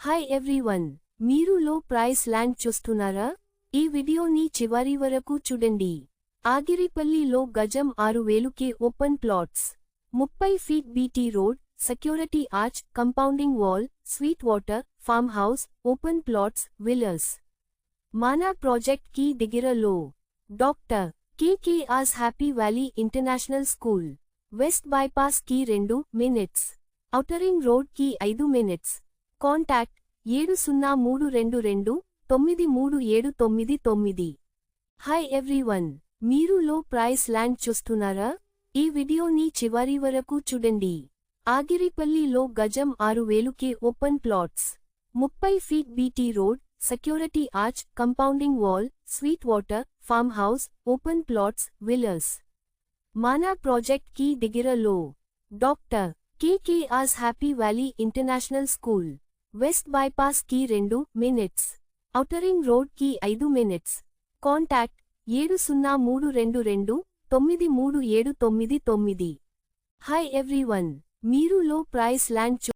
Hi everyone, మీరు లో price land చూస్తున్నారా? ఈ వీడియోని చివరి వరకు చూడండి. ఆగిరిపల్లిలో గజం 6,000కే open plots. 30 feet BT road, security arch, compounding wall, sweet water, farm house, open plots, villas. మన ప్రాజెక్ట్ కి దగ్గరలో doctor KKR's happy valley international school. West bypass కి 2 మినిట్స్, ఔటరింగ్ రోడ్ కి 5 మినిట్స్. కాంటాక్ట్ 7032293799. హాయ్ ఎవ్రీవన్, మీరు లో price land చూస్తున్నారా? ఈ వీడియోని చివరి వరకు చూడండి. ఆగిరిపల్లిలో గజం 6,000కే open plots. 30 feet BT road, security arch, compounding wall, sweet water, farm house, open plots, villas. మన ప్రాజెక్ట్ కి దగ్గరలో doctor KKR's happy valley international school. West bypass కి 2 మినిట్స్, ఔటరింగ్ రోడ్ కి 5 మినిట్స్. కాంటాక్ట్ 7032293799. హాయ్ ఎవ్రీవన్, మీరు లో price land